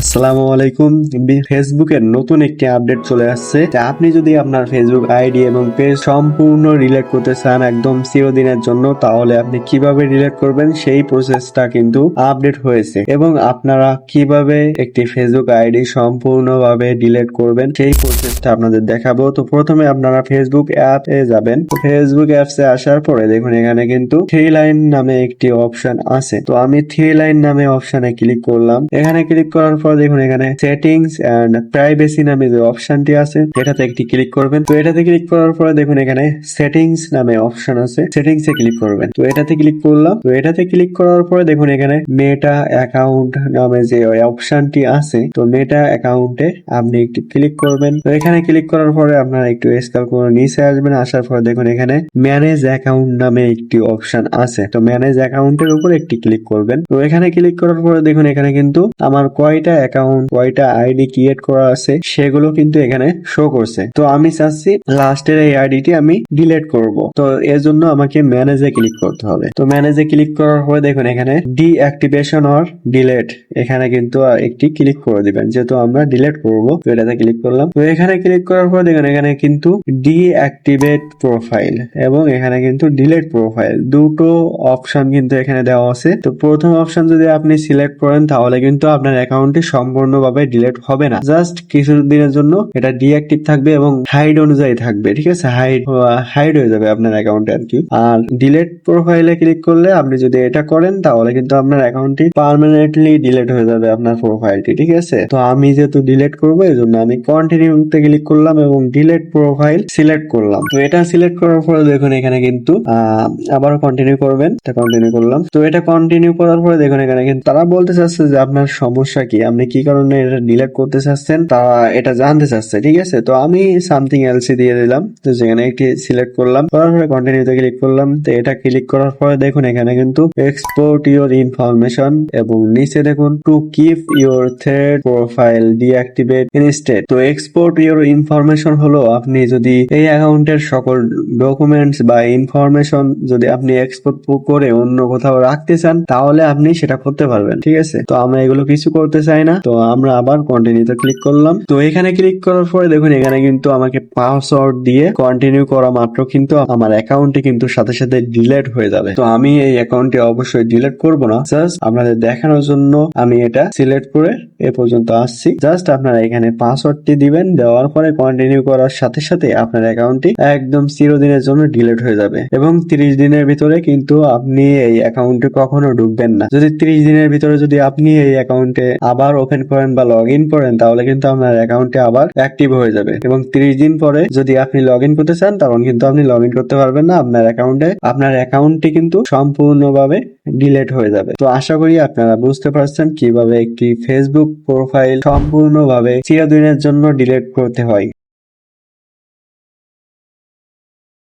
আসসালামু আলাইকুম। ফেসবুকের নতুন একটি আপডেট চলে আসছে। আপনি যদি আপনার ফেসবুক আইডি এবং পেজ সম্পূর্ণ রিলেট করতে চান একদম চিরদিনের জন্য, তাহলে আপনি কিভাবে রিলেট করবেন সেই প্রসেসটা কিন্তু আপডেট হয়েছে এবং আপনারা কিভাবে একটি ফেসবুক আইডি সম্পূর্ণভাবে ডিলিট করবেন সেই প্রসেসটা আপনাদের দেখাবো। তো প্রথমে আপনারা ফেসবুক অ্যাপে যাবেন। তো ফেসবুক অ্যাপসে আসার পরে দেখুন এখানে কিন্তু থ্রি লাইন নামে একটি অপশন আছে। তো আমি থ্রি লাইন নামে অপশনে ক্লিক করলাম। এখানে ক্লিক করার পর দেখুন এখানে সেটিংস এন্ড প্রাইভেসি নামে যে অপশনটি আছে এটাতে একটি ক্লিক করবেন। তো এটাতে ক্লিক করার পরে দেখুন এখানে সেটিংস নামে অপশন আছে, সেটিংসে ক্লিক করবেন। তো এটাতে ক্লিক করলাম। তো এটাতে ক্লিক করার পরে দেখুন এখানে মেটা অ্যাকাউন্ট নামে যে অপশনটি আছে, তো মেটা অ্যাকাউন্টে আপনি একটু ক্লিক করবেন। তো এখানে ক্লিক করার পরে আপনারা একটু স্ক্রল করে নিচে আসবেন। আসার পরে দেখুন এখানে ম্যানেজ অ্যাকাউন্ট নামে একটি অপশন আছে। তো ম্যানেজ অ্যাকাউন্টের উপর একটি ক্লিক করবেন। তো এখানে ক্লিক করার পরে দেখুন এখানে কিন্তু আমার কয়টা অ্যাকাউন্ট কয়টা আইডি ক্রিয়েট করা আছে সেগুলো কিন্তু এখানে শো করছে। তো আমি চাচ্ছি লাস্টের এই আইডিটি আমি ডিলিট করব। তো এর জন্য আমাকে ম্যানেজে ক্লিক করতে হবে। তো ম্যানেজে ক্লিক করার পরে দেখুন এখানে ডিঅ্যাক্টিভেশন অর ডিলিট এখানে কিন্তু একটি ক্লিক করে দিবেন, যেহেতু আমরা ডিলিট করব। তো এটাতে ক্লিক করলাম। তো এখানে ক্লিক করার পর দেখুন এখানে কিন্তু ডিঅ্যাক্টিভেট প্রোফাইল এবং এখানে কিন্তু ডিলিট প্রোফাইল দুটো অপশন কিন্তু এখানে দেওয়া আছে। তো প্রথম অপশন যদি আপনি সিলেক্ট করেন তাহলে কিন্তু আপনার অ্যাকাউন্টটি সম্পূর্ণভাবে ডিলিট হবে না, জাস্ট কিছু দিনের জন্য এটা ডিঅ্যাক্টিভ থাকবে এবং হাইড অনুযায়ী থাকবে। ঠিক আছে, হাইড হয়ে যাবে আপনার অ্যাকাউন্টে আর কি। আর ডিলিট প্রোফাইলে ক্লিক করলে আপনি যদি এটা করেন তাহলে কিন্তু আপনার অ্যাকাউন্টটি পার্মানেন্টলি ডিলিট হয়ে যাবে আপনার প্রোফাইলটি। ঠিক আছে, তো আমি যেহেতু ডিলিট করবো এই জন্য আমি কন্টিনিউতে ক্লিক করলাম এবং ডিলিট প্রোফাইল সিলেক্ট করলাম। তো এটা সিলেক্ট করার পরে দেখুন এখানে কিন্তু আবার কন্টিনিউ করবেন। কন্টিনিউ করলাম। তো এটা কন্টিনিউ করার পরে দেখুন এখানে কিন্তু তারা বলতে চাচ্ছে যে আপনার সমস্যা কি, আপনি কি কারণে এটা ডিলিট করতে চাচ্ছেন, তারা এটা জানতে চাচ্ছে। ঠিক আছে, তো আমি সামথিং এলস দিয়ে দিলাম। তো যেখানে একটি সিলেক্ট করলাম, করার পরে কন্টিনিউতে ক্লিক করলাম। তো এটা ক্লিক করার পরে দেখুন এখানে কিন্তু এক্সপোর্ট ইউর ইনফরমেশন এবং নিচে দেখুন to keep your thread profile deactivate instead. তো এক্সপোর্ট ইউর ইনফরমেশন হলো আপনি যদি এই অ্যাকাউন্টের সকল ডকুমেন্টস বা ইনফরমেশন যদি আপনি এক্সপোর্ট করে অন্য কোথাও রাখতে চান তাহলে আপনি সেটা করতে পারবেন। ঠিক আছে, তো আমরা এগুলো কিছু করতে চাই না। তো আমরা আবার কন্টিনিউতে ক্লিক করলাম। তো এখানে ক্লিক করার পরে দেখুন এখানে কিন্তু আমাকে পাসওয়ার্ড দিয়ে কন্টিনিউ করা মাত্র কিন্তু আমার অ্যাকাউন্টটি কিন্তু সাথে সাথে ডিলিট হয়ে যাবে। তো আমি এই অ্যাকাউন্টটি অবশ্যই ডিলিট করব না, জাস্ট আপনাদের দেখানোর জন্য আমি এটা সিলেক্ট করে এ পর্যন্ত আসছি। জাস্ট আপনারা এখানে পাসওয়ার্ডটি দিবেন, দেওয়ার পরে কন্টিনিউ করার সাথে সাথে আপনার অ্যাকাউন্টটি একদম চিরদিনের জন্য ডিলিট হয়ে যাবে এবং 30 দিনের ভিতরে কিন্তু আপনি এই অ্যাকাউন্টে কখনো ঢুকবেন না। যদি 30 দিনের ভিতরে যদি আপনি এই অ্যাকাউন্টে আবার ওপেন করেন বা লগ ইন করেন তাহলে কিন্তু আপনার অ্যাকাউন্টে আবার অ্যাক্টিভ হয়ে যাবে এবং 30 দিন পরে যদি আপনি লগ ইন করতে চান তখন কিন্তু আপনি লগ ইন করতে পারবেন না আপনার অ্যাকাউন্টে। আপনার অ্যাকাউন্টটি কিন্তু সম্পূর্ণভাবে ডিলিট হয়ে যাবে। তো আশা করি আপনারা বুঝতে পারছেন কিভাবে একটি ফেসবুক প্রোফাইল সম্পূর্ণভাবে চিরদিনের জন্য ডিলিট করতে হয়।